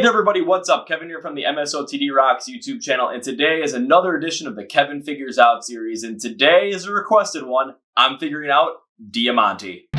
everybody, what's up? Kevin here from the MSOTD Rocks YouTube channel, and today is another edition of the Kevin Figures Out series, and today is a requested one. I'm figuring out Diamante.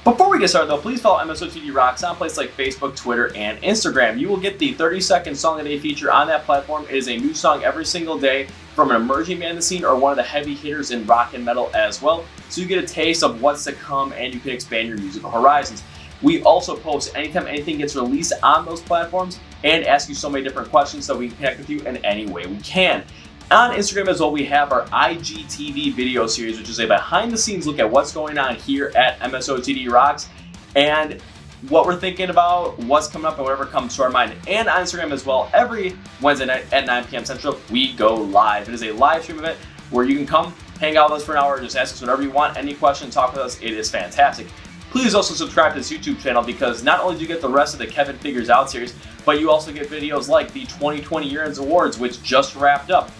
Before we get started though, please follow MSOTD Rocks on places like Facebook, Twitter, and Instagram. You will get the 30-second Song of the Day feature on that platform. It is a new song every single day from an emerging band in the scene or one of the heavy hitters in rock and metal as well. So you get a taste of what's to come and you can expand your musical horizons. We also post anytime anything gets released on those platforms and ask you so many different questions so we can connect with you in any way we can. On Instagram as well, we have our IGTV video series, which is a behind-the-scenes look at what's going on here at MSOTD Rocks and what we're thinking about, what's coming up, and whatever comes to our mind. And on Instagram as well, every Wednesday night at 9 p.m. Central, we go live. It is a live stream event where you can come, hang out with us for an hour, just ask us whatever you want, any question, talk with us. It is fantastic. Please also subscribe to this YouTube channel because not only do you get the rest of the Kevin Figures Out series, but you also get videos like the 2020 Year Ends Awards, which just wrapped up.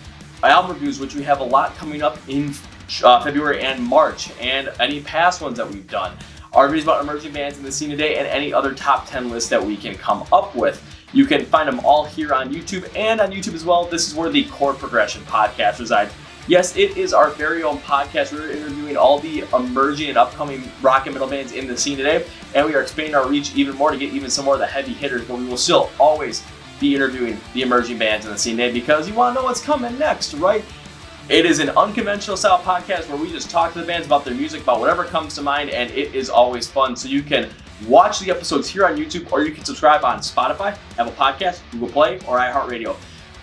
Album reviews, which we have a lot coming up in February and March, and any past ones that we've done. Our reviews about emerging bands in the scene today and any other top 10 lists that we can come up with. You can find them all here on YouTube, and on YouTube as well. This is where the Chord Progression podcast resides. Yes, it is our very own podcast. We're interviewing all the emerging and upcoming rock and metal bands in the scene today, and we are expanding our reach even more to get even some more of the heavy hitters, but we will still always be interviewing the emerging bands in the scene today because you want to know what's coming next, right? It is an unconventional style podcast where we just talk to the bands about their music, about whatever comes to mind, and it is always fun. So you can watch the episodes here on YouTube, or you can subscribe on Spotify, Apple Podcasts, Google Play, or iHeart Radio.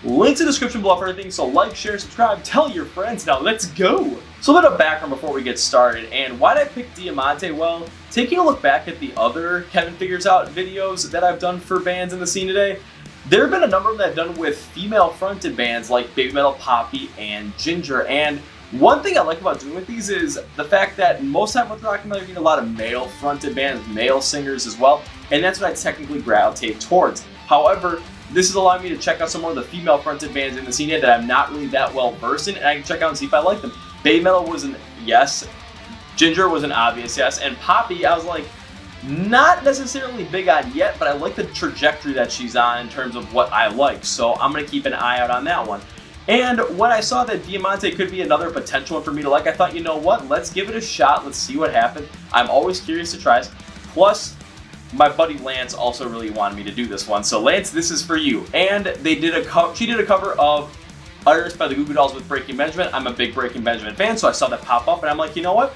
Links in the description below for everything, so like, share, subscribe, tell your friends. Now let's go! So a bit of background before we get started, and why did I pick Diamante? Well, taking a look back at the other Kevin Figures Out videos that I've done for bands in the scene today, there have been a number of them that I've done with female-fronted bands like Baby Metal, Poppy, and Ginger, and one thing I like about doing with these is the fact that most of the time with rock and metal, you get a lot of male-fronted bands, male singers as well, and that's what I technically gravitate towards. However, this is allowing me to check out some more of the female-fronted bands in the scene that I'm not really that well versed in, and I can check out and see if I like them. Baby Metal was an yes, Ginger was an obvious yes, and Poppy, I was like, not necessarily big on yet, but I like the trajectory that she's on in terms of what I like, so I'm going to keep an eye out on that one. And when I saw that Diamante could be another potential one for me to like, I thought, you know what, let's give it a shot, let's see what happens. I'm always curious to try. Plus, my buddy Lance also really wanted me to do this one, so Lance, this is for you. And she did a cover of Iris by the Goo Goo Dolls with Breaking Benjamin. I'm a big Breaking Benjamin fan, so I saw that pop up, and I'm like, you know what,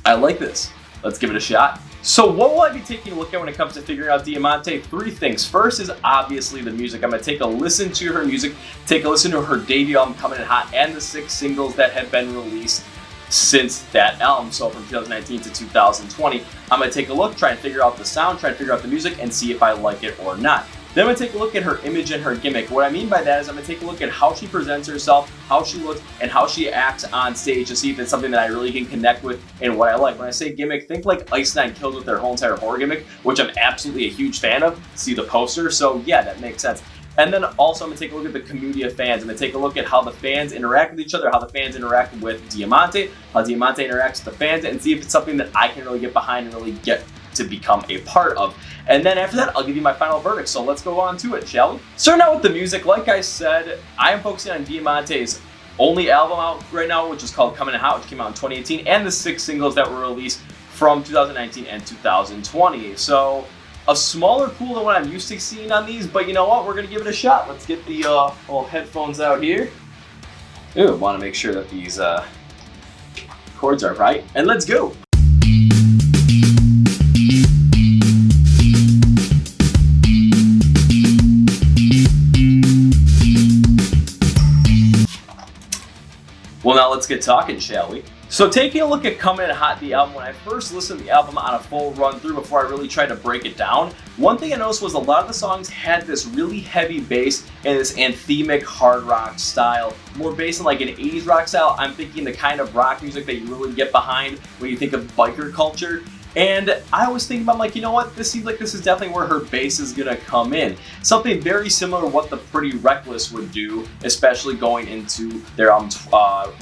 I like this. Let's give it a shot. So what will I be taking a look at when it comes to figuring out Diamante? Three things. First is obviously the music. I'm going to take a listen to her music, take a listen to her debut album Coming in Hot, and the 6 singles that have been released since that album, so from 2019 to 2020. I'm going to take a look, try and figure out the sound, try and figure out the music, and see if I like it or not. Then I'm going to take a look at her image and her gimmick. What I mean by that is I'm going to take a look at how she presents herself, how she looks, and how she acts on stage to see if it's something that I really can connect with and what I like. When I say gimmick, think like Ice Nine Kills with their whole entire horror gimmick, which I'm absolutely a huge fan of. See the poster? So yeah, that makes sense. And then also I'm going to take a look at the community of fans. I'm going to take a look at how the fans interact with each other, how the fans interact with Diamante, how Diamante interacts with the fans, and see if it's something that I can really get behind and really get to become a part of. And then after that, I'll give you my final verdict. So let's go on to it, shall we? Starting out with the music, like I said, I am focusing on Diamante's only album out right now, which is called Coming in Hot, which came out in 2018, and the 6 singles that were released from 2019 and 2020. So a smaller pool than what I'm used to seeing on these, but you know what? We're going to give it a shot. Let's get the old headphones out here. Ooh, want to make sure that these chords are right. And let's go. Well, now let's get talking, shall we? So taking a look at Coming in Hot, the album, when I first listened to the album on a full run through before I really tried to break it down, one thing I noticed was a lot of the songs had this really heavy bass and this anthemic hard rock style, more based on like an 80s rock style. I'm thinking the kind of rock music that you really get behind when you think of biker culture. And I was thinking about, like, you know what, this seems like this is definitely where her bass is gonna come in. Something very similar to what the Pretty Reckless would do, especially going into their album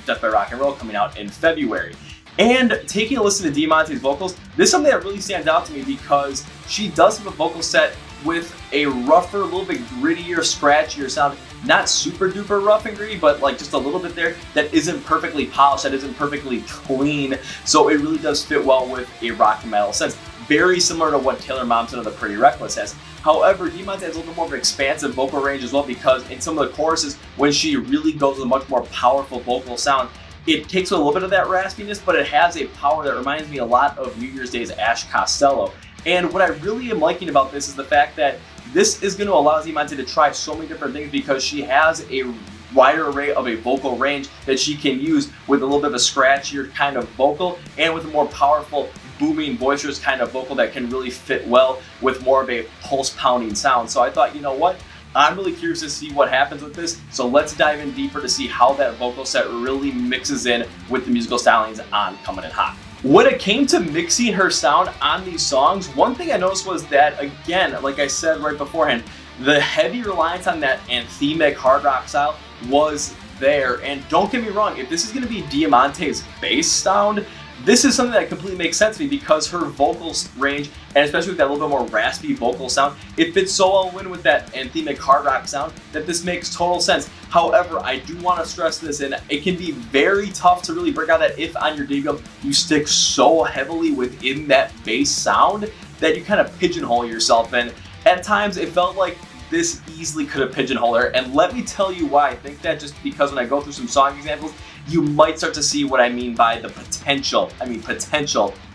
Death by Rock and Roll coming out in February. And taking a listen to Diamante's vocals, this is something that really stands out to me because she does have a vocal set with a rougher, a little bit grittier, scratchier sound. Not super duper rough and gritty, but like just a little bit there that isn't perfectly polished, that isn't perfectly clean. So it really does fit well with a rock and metal sense. Very similar to what Taylor Momsen of the Pretty Reckless has. However, Diamante has a little bit more of an expansive vocal range as well, because in some of the choruses, when she really goes with a much more powerful vocal sound, it takes a little bit of that raspiness, but it has a power that reminds me a lot of New Year's Day's Ash Costello. And what I really am liking about this is the fact that this is going to allow Diamante to try so many different things, because she has a wider array of a vocal range that she can use with a little bit of a scratchier kind of vocal and with a more powerful, booming, boisterous kind of vocal that can really fit well with more of a pulse pounding sound. So I thought, you know what? I'm really curious to see what happens with this, so let's dive in deeper to see how that vocal set really mixes in with the musical stylings on Coming In Hot. When it came to mixing her sound on these songs, one thing I noticed was that, again, like I said right beforehand, the heavy reliance on that anthemic hard rock style was there. And don't get me wrong, if this is going to be Diamante's bass sound, this is something that completely makes sense to me, because her vocals range, and especially with that little bit more raspy vocal sound, it fits so well in with that anthemic hard rock sound that this makes total sense. However, I do want to stress this, and it can be very tough to really break out that if on your debut you stick so heavily within that bass sound that you kind of pigeonhole yourself in. At times it felt like this easily could have pigeonholed her, and let me tell you why I think that, just because when I go through some song examples, you might start to see what I mean by the potential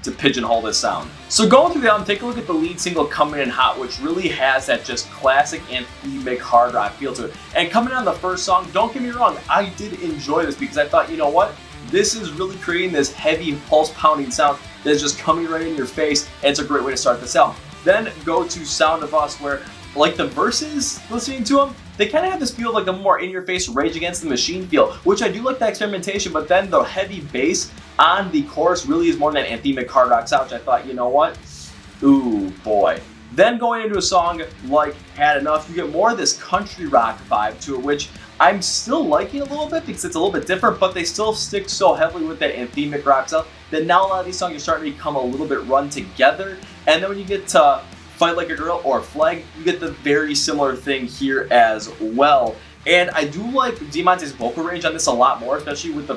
to pigeonhole this sound. So going through the album, take a look at the lead single Coming In Hot, which really has that just classic anthemic hard rock feel to it. And coming on the first song, don't get me wrong, I did enjoy this, because I thought, you know what? This is really creating this heavy pulse pounding sound that's just coming right in your face, and it's a great way to start this album. Then go to Sound of Us, where, like, the verses, listening to them, they kind of have this feel of like a more in-your-face Rage Against the Machine feel, which I do like that experimentation, but then the heavy bass on the chorus really is more than that anthemic hard rock sound, which I thought, you know what? Ooh, boy. Then going into a song like Had Enough, you get more of this country rock vibe to it, which I'm still liking a little bit because it's a little bit different, but they still stick so heavily with that anthemic rock sound that now a lot of these songs are starting to become a little bit run together. And then when you get to Fight Like a Girl or f.l.a.g, you get the very similar thing here as well. And I do like Diamante's vocal range on this a lot more, especially with the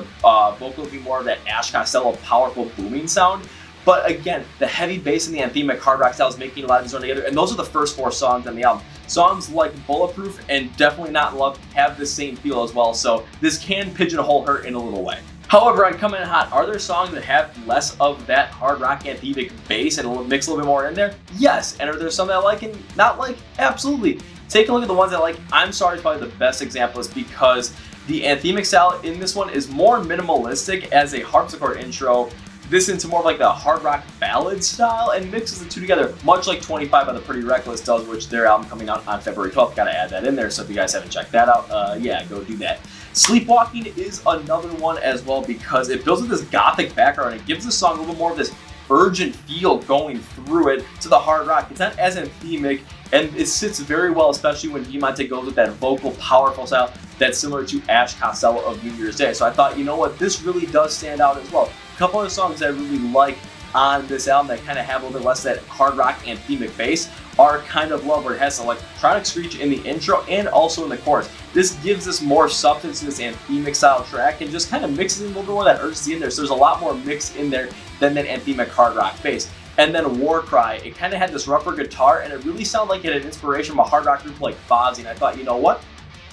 vocals being more of that Ash Costello powerful booming sound. But again, the heavy bass and the anthemic hard rock style is making a lot of these run together, and those are the first 4 songs on the album. Songs like Bulletproof and Definitely Not in Love have the same feel as well, so this can pigeonhole her in a little way. However, on Coming In Hot, are there songs that have less of that hard rock anthemic bass and mix a little bit more in there? Yes. And are there some that I like and not like? Absolutely. Take a look at the ones that I like. I'm Sorry is probably the best example, is because the anthemic style in this one is more minimalistic as a harpsichord intro. This into more of like the hard rock ballad style and mixes the two together, much like 25 by the Pretty Reckless does, which their album coming out on February 12th. Gotta add that in there, so if you guys haven't checked that out, yeah, go do that. Sleepwalking is another one as well, because it builds with this gothic background and it gives the song a little more of this urgent feel going through it to the hard rock. It's not as anthemic, and it sits very well, especially when Diamante goes with that vocal, powerful style that's similar to Ash Costello of New Year's Day. So I thought, you know what, this really does stand out as well. A couple of songs that I really like on this album that kind of have a little bit less of that hard rock anthemic bass are Kind of Love, where it has some electronic screech in the intro and also in the chorus. This gives us more substance to this anthemic style track and just kind of mixes in a little bit more of that urgency in there. So there's a lot more mix in there than that anthemic hard rock bass. And then War Cry, it kind of had this rougher guitar and it really sounded like it had inspiration from a hard rock group like f.l.a.g. And I thought, you know what?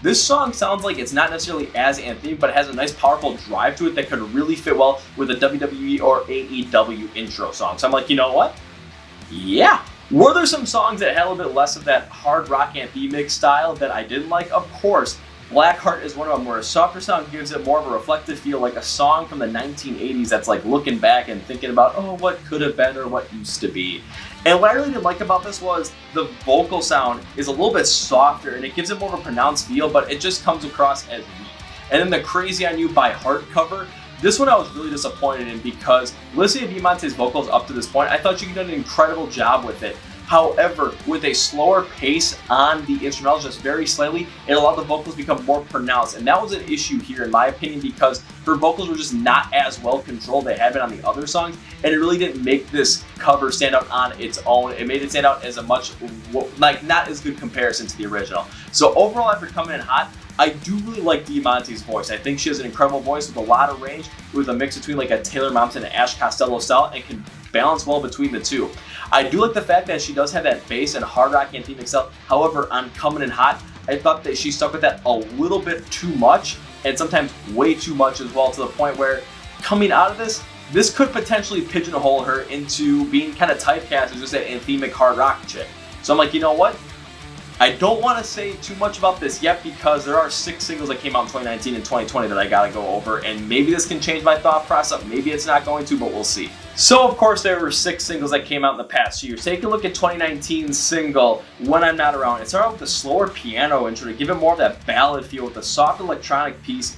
This song sounds like it's not necessarily as anthemic, but it has a nice powerful drive to it that could really fit well with a WWE or AEW intro song. So I'm like, you know what? Yeah. Were there some songs that had a little bit less of that hard rock anthemic style that I didn't like? Of course. Blackheart is one of them, where a softer sound gives it more of a reflective feel, like a song from the 1980s that's like looking back and thinking about, oh, what could have been or what used to be. And what I really didn't like about this was the vocal sound is a little bit softer and it gives it more of a pronounced feel, but it just comes across as weak. And then the Crazy on You by Heart cover, This one I was really disappointed in because listening to Diamante's vocals up to this point, I thought she did an incredible job with it. However, with a slower pace on the instrumentals, just very slightly, it allowed the vocals to become more pronounced. And that was an issue here, in my opinion, because her vocals were just not as well controlled as they had been on the other songs. And it really didn't make this cover stand out on its own. It made it stand out as a much, like, not as good comparison to the original. So overall, after coming in hot, I do really like Diamante's voice. I think she has an incredible voice with a lot of range, with a mix between like a Taylor Momsen and Ash Costello style, and can balance well between the two. I do like the fact that she does have that bass and hard rock anthemic style. However, on Coming in Hot, I thought that she stuck with that a little bit too much, and sometimes way too much as well, to the point where coming out of this could potentially pigeonhole her into being kind of typecast as just that anthemic hard rock chick. So I'm like, you know what? I don't want to say too much about this yet because there are 6 singles that came out in 2019 and 2020 that I gotta go over, and maybe this can change my thought process, maybe it's not going to, but we'll see. So of course there were 6 singles that came out in the past year. Take a look at 2019's single, When I'm Not Around. It started out with a slower piano intro to give it more of that ballad feel with a soft electronic piece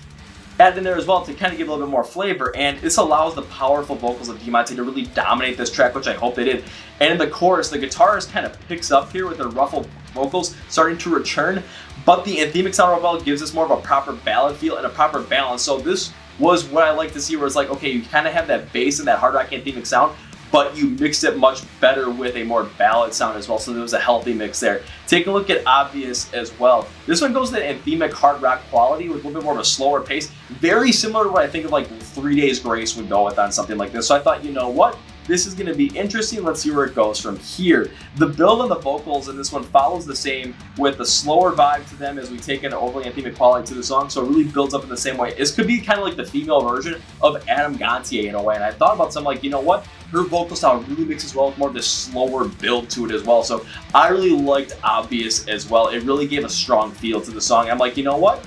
added in there as well to kind of give a little bit more flavor, and this allows the powerful vocals of Diamante to really dominate this track, which I hope they did. And in the chorus, the guitarist kind of picks up here with the ruffled vocals starting to return, but the anthemic sound overall gives us more of a proper ballad feel and a proper balance. So this was what I like to see, where it's like, okay, you kind of have that bass and that hard rock anthemic sound, but you mixed it much better with a more ballad sound as well, so there was a healthy mix there. Take a look at Obvious as well. This one goes to the anthemic hard rock quality with a little bit more of a slower pace, very similar to what I think of like 3 Days Grace would go with on something like this. So I thought, you know what? This is going to be interesting. Let's see where it goes from here. The build on the vocals in this one follows the same, with a slower vibe to them as we take an overly anthemic quality to the song, so it really builds up in the same way. This could be kind of like the female version of Adam Gontier in a way, and I thought about something like, you know what? Her vocal style really mixes well with more of this slower build to it as well, so I really liked Obvious as well. It really gave a strong feel to the song. I'm like, you know what?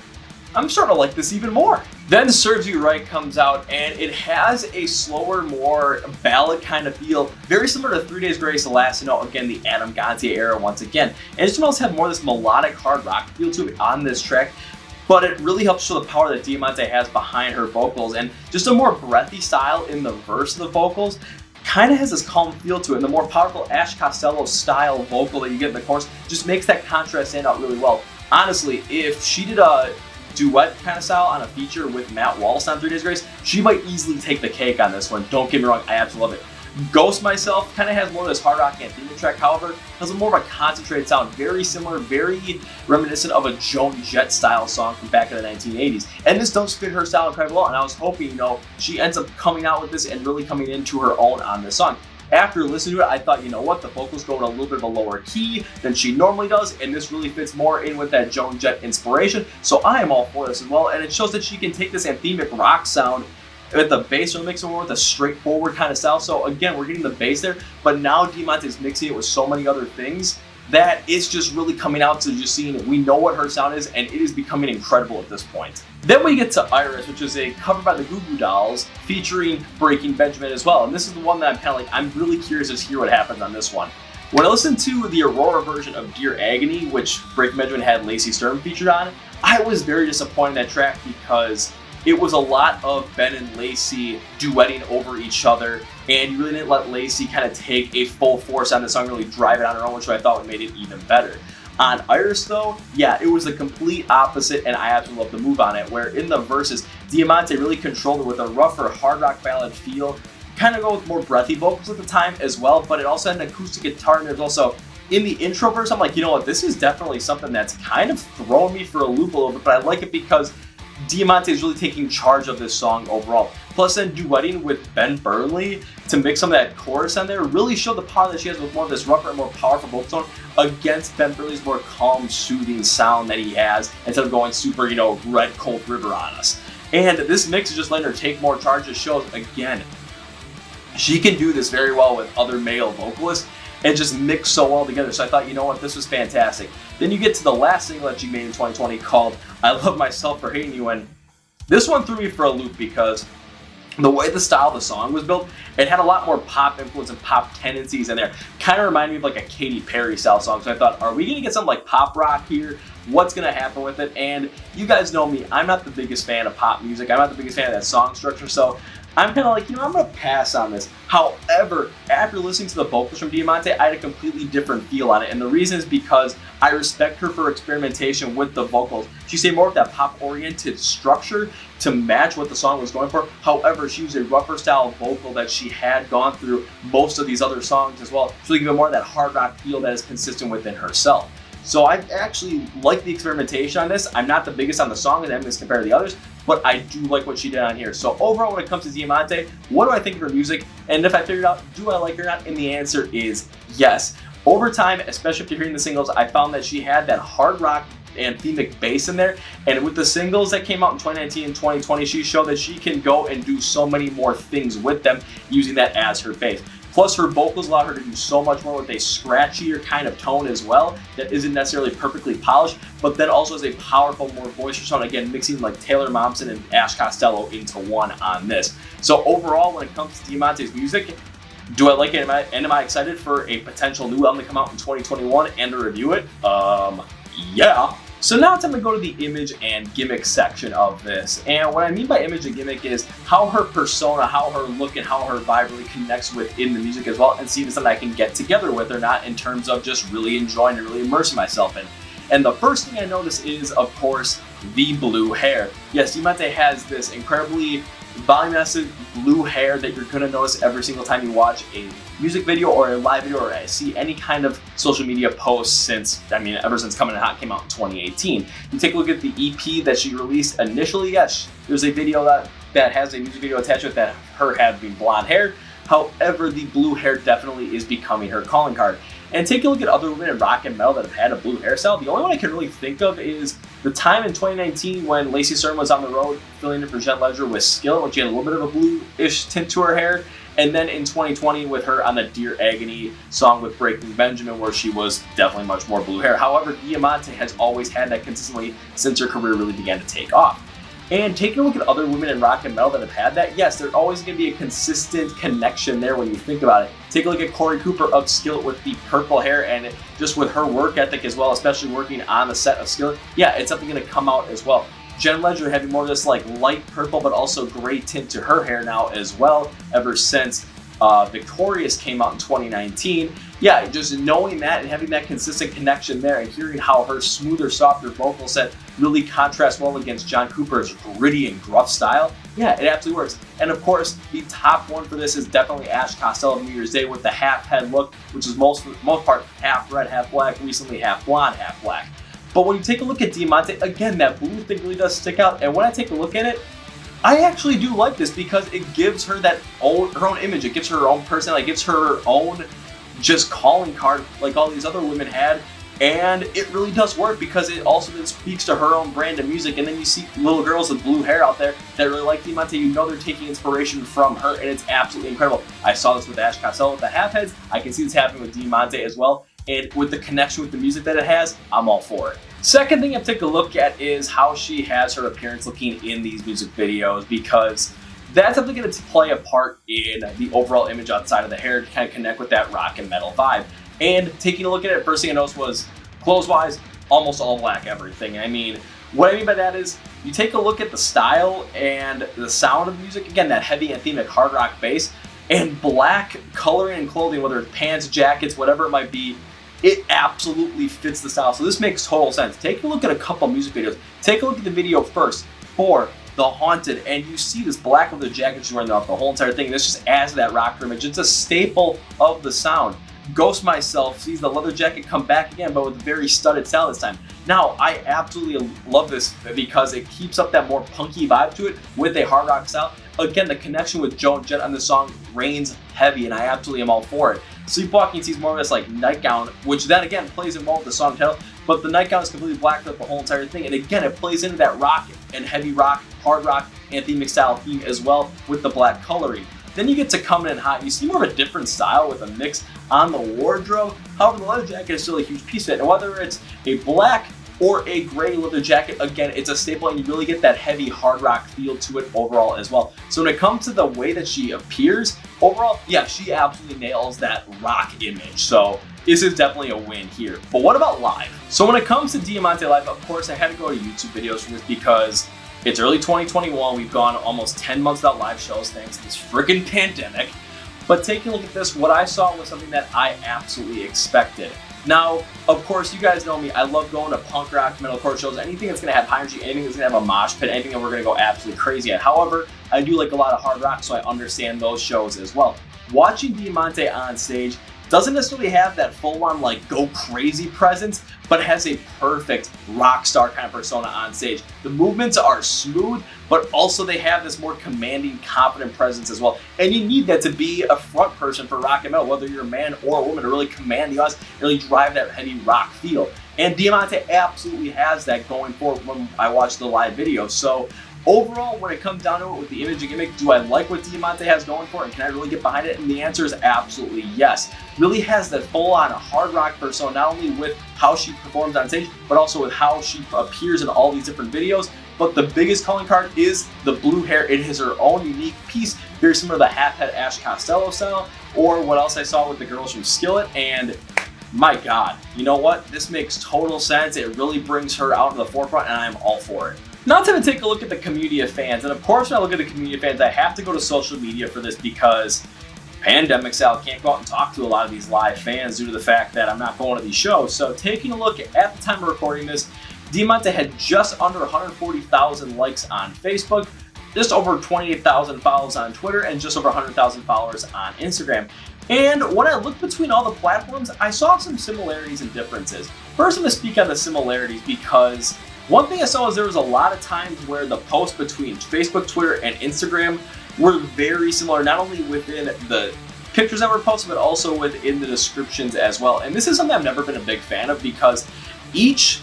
I'm starting to like this even more. Then Serves You Right comes out, and it has a slower, more ballad kind of feel, very similar to 3 Days Grace, the last, again, the Adam Gontier era once again. And instrumentals have more of this melodic hard rock feel to it on this track, but it really helps show the power that Diamante has behind her vocals, and just a more breathy style in the verse of the vocals kind of has this calm feel to it, and the more powerful Ash Costello style vocal that you get in the chorus just makes that contrast stand out really well. Honestly, if she did a duet kind of style on a feature with Matt Wallace on 3 Days Grace, she might easily take the cake on this one. Don't get me wrong, I absolutely love it. Ghost Myself kind of has more of this hard rock anthemic track, however, has a more of a concentrated sound, very similar, very reminiscent of a Joan Jett style song from back in the 1980s. And this does fit her style incredibly well, and I was hoping, she ends up coming out with this and really coming into her own on this song. After listening to it, I thought, you know what, the vocals go in a little bit of a lower key than she normally does, and this really fits more in with that Joan Jett inspiration, so I am all for this as well, and it shows that she can take this anthemic rock sound with the bass, or mix it more with a straightforward kind of style. So again, we're getting the bass there, but now Diamante is mixing it with so many other things that it's just really coming out to just seeing, we know what her sound is, and it is becoming incredible at this point. Then we get to Iris, which is a cover by the Goo Goo Dolls featuring Breaking Benjamin as well. And this is the one that I'm kind of like, I'm really curious to hear what happens on this one. When I listened to the Aurora version of Dear Agony, which Breaking Benjamin had Lacey Sturm featured on, I was very disappointed in that track because it was a lot of Ben and Lacey duetting over each other, and you really didn't let Lacey kind of take a full force on the song, really drive it on her own, which I thought made it even better. On Iris though, yeah, it was the complete opposite, and I absolutely love the move on it, where in the verses, Diamante really controlled it with a rougher hard rock ballad feel, kind of go with more breathy vocals at the time as well, but it also had an acoustic guitar, and there's also, in the intro verse, I'm like, you know what, this is definitely something that's kind of throwing me for a loop a little bit, but I like it because Diamante is really taking charge of this song overall. Plus then duetting with Ben Burnley to mix some of that chorus on there really showed the power that she has with more of this rougher and more powerful vocal tone against Ben Burnley's more calm, soothing sound that he has, instead of going super, Red Cold River on us. And this mix is just letting her take more charge. It shows, again, she can do this very well with other male vocalists and just mix so well together. So I thought, you know what, this was fantastic. Then you get to the last single that she made in 2020 called I Love Myself for Hating You, and this one threw me for a loop because the way the style of the song was built, it had a lot more pop influence and pop tendencies in there. Kind of reminded me of like a Katy Perry style song. So I thought, are we going to get something like pop rock here? what's going to happen with it. And you guys know me, I'm not the biggest fan of pop music. I'm not the biggest fan of that song structure, so I'm kind of like, I'm going to pass on this. However, after listening to the vocals from Diamante, I had a completely different feel on it. And the reason is because I respect her for experimentation with the vocals. She stayed more with that pop-oriented structure to match what the song was going for. However, she used a rougher style vocal that she had gone through most of these other songs as well. So give it more of that hard rock feel that is consistent within herself. So I actually like the experimentation on this. I'm not the biggest on the song as compared to the others, but I do like what she did on here. So overall, when it comes to Diamante, what do I think of her music? And if I figured out, do I like her or not? And the answer is yes. Over time, especially if you're hearing the singles, I found that she had that hard rock anthemic bass in there. And with the singles that came out in 2019 and 2020, she showed that she can go and do so many more things with them using that as her bass. Plus, her vocals allow her to do so much more with a scratchier kind of tone as well that isn't necessarily perfectly polished, but then also has a powerful, more boisterous tone, again, mixing like Taylor Momsen and Ash Costello into one on this. So overall, when it comes to Diamante's music, do I like it? And am I excited for a potential new album to come out in 2021 and to review it? Yeah. So now it's time to go to the image and gimmick section of this. And what I mean by image and gimmick is how her persona, how her look, and how her vibe really connects within the music as well, and see if it's something I can get together with or not in terms of just really enjoying and really immersing myself in. And the first thing I notice is, of course, the blue hair. Yes, Diamante has this incredibly voluminous blue hair that you're going to notice every single time you watch a music video or a live video or see any kind of social media post since, ever since Coming in Hot came out in 2018. You take a look at the EP that she released initially, yes, there's a video that has a music video attached with that her having blonde hair. However, the blue hair definitely is becoming her calling card. And take a look at other women in rock and metal that have had a blue hairstyle. The only one I can really think of is the time in 2019 when Lacey Sturm was on the road filling in for Jen Ledger with Skill, when she had a little bit of a blue-ish tint to her hair. And then in 2020 with her on the Dear Agony song with Breaking Benjamin, where she was definitely much more blue hair. However, Diamante has always had that consistently since her career really began to take off. And taking a look at other women in rock and metal that have had that, yes, there's always going to be a consistent connection there when you think about it. Take a look at Corey Cooper of Skillet with the purple hair, and just with her work ethic as well, especially working on the set of Skillet, yeah, it's something going to come out as well. Jen Ledger having more of this like light purple but also gray tint to her hair now as well, ever since Victorious came out in 2019. Yeah, just knowing that and having that consistent connection there and hearing how her smoother, softer vocal set really contrasts well against John Cooper's gritty and gruff style, yeah, it absolutely works. And of course, the top one for this is definitely Ash Costello of New Year's Day with the half head look, which is most part half red, half black, recently half blonde, half black. But when you take a look at Diamante, again, that blue thing really does stick out. And when I take a look at it, I actually do like this because it gives her her own image. It gives her own personality. It gives her own just calling card like all these other women had. And it really does work because it also then speaks to her own brand of music. And then you see little girls with blue hair out there that really like Diamante. You know they're taking inspiration from her, and it's absolutely incredible. I saw this with Ash Costello with the half heads. I can see this happening with Diamante as well. And with the connection with the music that it has, I'm all for it. Second thing I take a look at is how she has her appearance looking in these music videos, because that's definitely going to play a part in the overall image outside of the hair to kind of connect with that rock and metal vibe. And taking a look at it, first thing I noticed was clothes-wise, almost all black everything. What I mean by that is you take a look at the style and the sound of the music, again, that heavy anthemic hard rock bass, and black coloring and clothing, whether it's pants, jackets, whatever it might be, it absolutely fits the style. So this makes total sense. Take a look at a couple music videos. Take a look at the video first for The Haunted, and you see this black leather jacket she's wearing throughout the whole entire thing. This just adds to that rocker image. It's a staple of the sound. Ghost Myself sees the leather jacket come back again, but with a very studded style this time. Now, I absolutely love this because it keeps up that more punky vibe to it with a hard rock style. Again, the connection with Joan Jett on the song reigns heavy, and I absolutely am all for it. Sleepwalking sees more of this like nightgown, which then again plays in well with the song title, but the nightgown is completely black throughout the whole entire thing, and again it plays into that rock and heavy rock, hard rock, anthemic style theme as well with the black coloring. Then you get to Coming in Hot, you see more of a different style with a mix on the wardrobe. However, the leather jacket is still a huge piece of it, and whether it's a black or a gray leather jacket. Again, it's a staple and you really get that heavy hard rock feel to it overall as well. So when it comes to the way that she appears, overall, yeah, she absolutely nails that rock image. So this is definitely a win here. But what about live? So when it comes to Diamante Live, of course, I had to go to YouTube videos for this because it's early 2021. We've gone almost 10 months without live shows thanks to this freaking pandemic. But taking a look at this, what I saw was something that I absolutely expected. Now, of course, you guys know me. I love going to punk rock, metalcore shows, anything that's going to have high energy, anything that's going to have a mosh pit, anything that we're going to go absolutely crazy at. However, I do like a lot of hard rock, so I understand those shows as well. Watching Diamante on stage doesn't necessarily have that full-on like go crazy presence, but has a perfect rock star kind of persona on stage. The movements are smooth, but also they have this more commanding, confident presence as well. And you need that to be a front person for rock and metal, whether you're a man or a woman, to really command the audience, really drive that heavy rock feel. And Diamante absolutely has that going forward when I watch the live video. So overall, when it comes down to it with the image and gimmick, do I like what Diamante has going for it, and can I really get behind it? And the answer is absolutely yes. Really has that full-on hard rock persona, not only with how she performs on stage, but also with how she appears in all these different videos. But the biggest calling card is the blue hair. It is her own unique piece, very similar to the half-head Ash Costello style, or what else I saw with the girls from Skillet. And my God, you know what? This makes total sense. It really brings her out in the forefront, and I'm all for it. Now to take a look at the community of fans, and of course when I look at the community of fans, I have to go to social media for this because pandemic style, can't go out and talk to a lot of these live fans due to the fact that I'm not going to these shows. So taking a look at the time of recording this, Diamante had just under 140,000 likes on Facebook, just over 28,000 follows on Twitter, and just over 100,000 followers on Instagram. And when I looked between all the platforms, I saw some similarities and differences. First, I'm going to speak on the similarities because one thing I saw is there was a lot of times where the posts between Facebook, Twitter, and Instagram were very similar, not only within the pictures that were posted, but also within the descriptions as well. And this is something I've never been a big fan of because each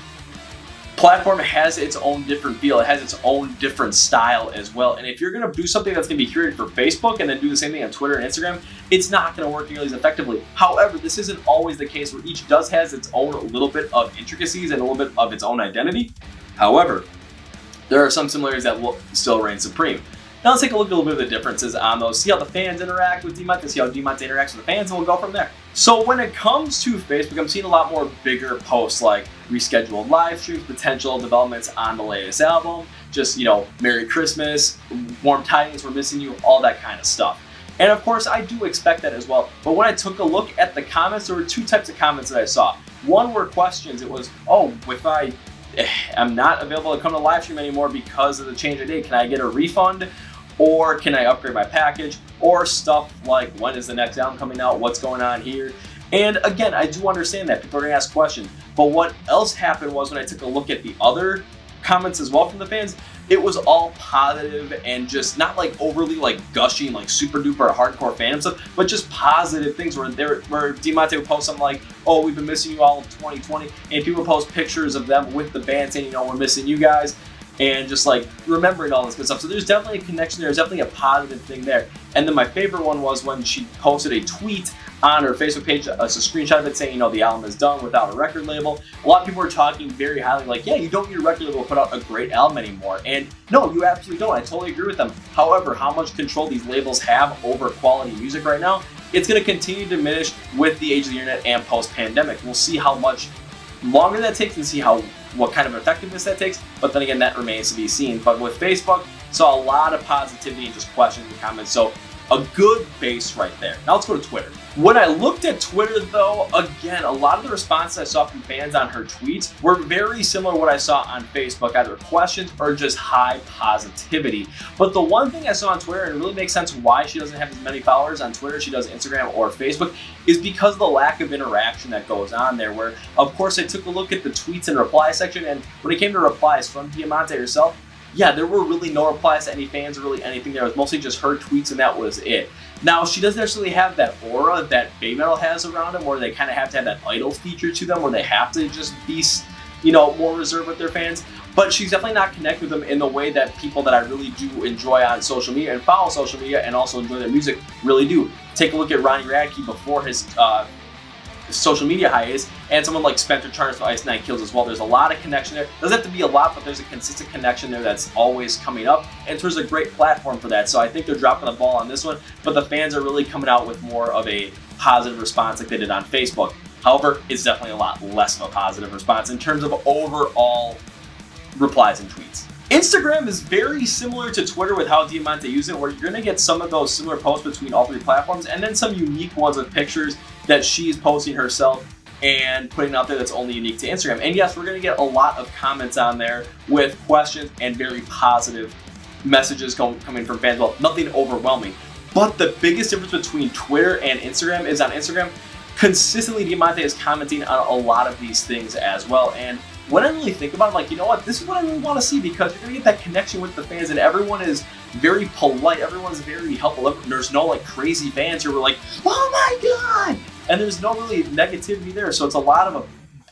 platform has its own different feel. It has its own different style as well. And if you're going to do something that's going to be curated for Facebook and then do the same thing on Twitter and Instagram, it's not going to work nearly as effectively. However, this isn't always the case where each has its own little bit of intricacies and a little bit of its own identity. However, there are some similarities that will still reign supreme. Now let's take a look at a little bit of the differences on those, see how the fans interact with Diamante, see how Diamante interacts with the fans, and we'll go from there. So when it comes to Facebook, I'm seeing a lot more bigger posts like rescheduled live streams, potential developments on the latest album, just, you know, Merry Christmas, warm tidings, we're missing you, all that kind of stuff. And of course, I do expect that as well. But when I took a look at the comments, there were two types of comments that I saw. One were questions. It was, oh, if I'm not available to come to live stream anymore because of the change of date, can I get a refund? Or can I upgrade my package? Or stuff like, when is the next album coming out? What's going on here? And again, I do understand that people are gonna ask questions. But what else happened was when I took a look at the other comments as well from the fans, it was all positive and just not like overly like gushing, like super duper hardcore fan stuff, but just positive things where Diamante would post something like, oh, we've been missing you all in 2020, and people post pictures of them with the band saying, you know, we're missing you guys, and just like remembering all this good stuff. So there's definitely a connection there. There's definitely a positive thing there. And then my favorite one was when she posted a tweet on her Facebook page, a screenshot of it saying, you know, the album is done without a record label. A lot of people were talking very highly like, yeah, you don't need a record label to put out a great album anymore. And no, you absolutely don't. I totally agree with them. However, how much control these labels have over quality music right now, it's going to continue to diminish with the age of the internet and post-pandemic. We'll see how much longer that takes and see what kind of effectiveness that takes, but then again, that remains to be seen. But with Facebook, saw a lot of positivity and just questions and comments, so a good base right there. Now let's go to Twitter. When I looked at Twitter though, again, a lot of the responses I saw from fans on her tweets were very similar to what I saw on Facebook, either questions or just high positivity. But the one thing I saw on Twitter, and it really makes sense why she doesn't have as many followers on Twitter as she does Instagram or Facebook, is because of the lack of interaction that goes on there, where of course I took a look at the tweets and reply section, and when it came to replies from Diamante herself, yeah, there were really no replies to any fans or really anything there. It was mostly just her tweets and that was it. Now, she doesn't necessarily have that aura that Bay Metal has around them, where they kind of have to have that idol feature to them, where they have to just be, you know, more reserved with their fans. But she's definitely not connected with them in the way that people that I really do enjoy on social media and follow social media and also enjoy their music really do. Take a look at Ronnie Radke before his social media hiatus, and someone like Spencer Charnas of Ice 9 Kills as well. There's a lot of connection there. Doesn't have to be a lot, but there's a consistent connection there that's always coming up, and Twitter's a great platform for that. So I think they're dropping the ball on this one, but the fans are really coming out with more of a positive response like they did on Facebook. However, it's definitely a lot less of a positive response in terms of overall replies and tweets. Instagram is very similar to Twitter with how Diamante uses it, where you're going to get some of those similar posts between all three platforms, and then some unique ones with pictures that she's posting herself and putting out there that's only unique to Instagram. And yes, we're going to get a lot of comments on there with questions and very positive messages coming from fans. Well, nothing overwhelming. But the biggest difference between Twitter and Instagram is on Instagram, consistently Diamante is commenting on a lot of these things as well. And when I really think about it, I'm like, you know what, this is what I really want to see, because you're going to get that connection with the fans, and everyone is very polite, everyone's very helpful. There's no like crazy fans who are like, oh my god, and there's no really negativity there, so it's a lot of a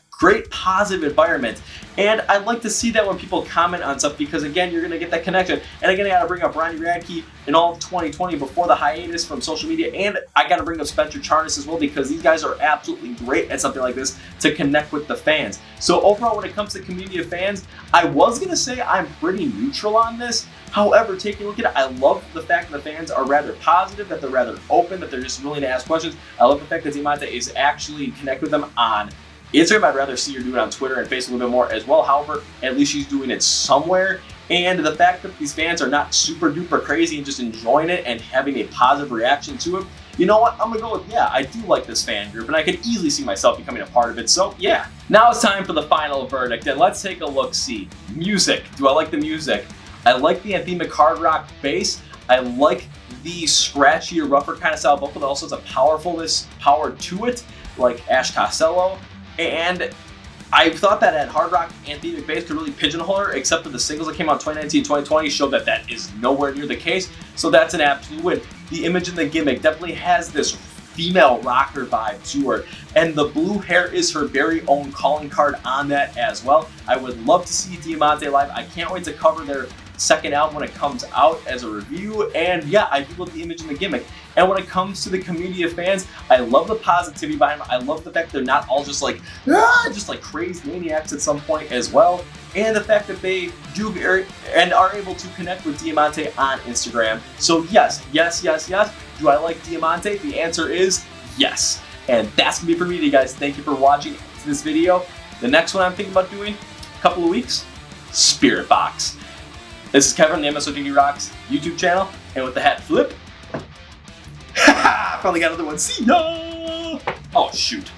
great positive environment. And I like to see that when people comment on stuff, because again, you're going to get that connection. And again, I got to bring up Ronnie Radke in all of 2020 before the hiatus from social media, and I got to bring up Spencer Charnas as well, because these guys are absolutely great at something like this to connect with the fans. So overall, when it comes to community of fans, I was going to say I'm pretty neutral on this. However, taking a look at it, I love the fact that the fans are rather positive, that they're rather open, that they're just willing to ask questions. I love the fact that Diamante is actually connecting with them on Instagram. I'd rather see her do it on Twitter and Facebook a little bit more as well. However, at least she's doing it somewhere. And the fact that these fans are not super duper crazy and just enjoying it and having a positive reaction to it, you know what, I'm going to go with, yeah, I do like this fan group, and I could easily see myself becoming a part of it. So yeah, now it's time for the final verdict, and let's take a look-see. Music. Do I like the music? I like the anthemic hard rock bass. I like the scratchier, rougher kind of style vocal that also has a power to it, like Ash Costello. And I thought that at hard rock anthemic bass could really pigeonhole her, except for the singles that came out 2019 2020 showed that that is nowhere near the case. So that's an absolute win. The Image and the Gimmick definitely has this female rocker vibe to her, and the blue hair is her very own calling card on that as well. I would love to see Diamante live. I can't wait to cover their second album when it comes out as a review, and yeah, I do love the Image and the Gimmick. And when it comes to the community of fans, I love the positivity behind them. I love the fact they're not all just like crazed maniacs at some point as well. And the fact that they do and are able to connect with Diamante on Instagram. So yes. Do I like Diamante? The answer is yes. And that's gonna be for me today, guys. Thank you for watching this video. The next one I'm thinking about doing, a couple of weeks, Spirit Box. This is Kevin from the f.l.a.g Rocks YouTube channel, and with the hat flip, finally got another one. See ya! Oh shoot.